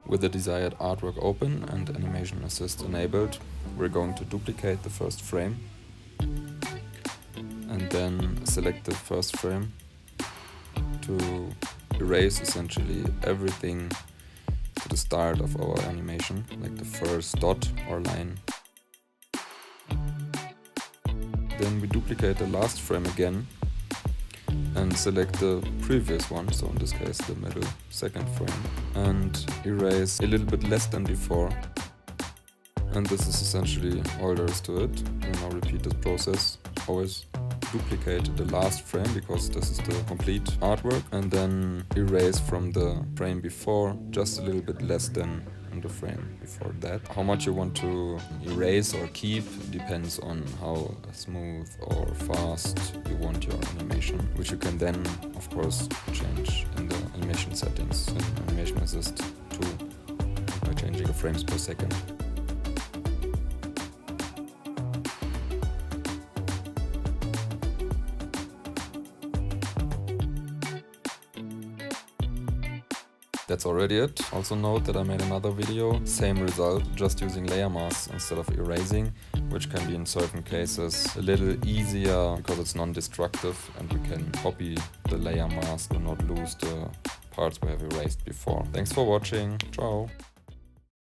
With the desired artwork open and animation assist enabled, we're going to duplicate the first frame and then select the first frame to erase essentially everything to the start of our animation, like the first dot or line. Then we duplicate the last frame again and select the previous one, so in this case the middle second frame, and erase a little bit less than before. And this is essentially all there is to it. We'll now repeat this process. Always duplicate the last frame because this is the complete artwork, and then erase from the frame before just a little bit less than in the frame before that. How much you want to erase or keep depends on how smooth or fast you want your animation, which you can then of course change in the animation settings in Animation Assist 2 by changing the frames per second. That's already it. Also note that I made another video, same result, just using layer masks instead of erasing, which can be in certain cases a little easier because it's non-destructive and we can copy the layer mask and not lose the parts we have erased before. Thanks for watching. Ciao!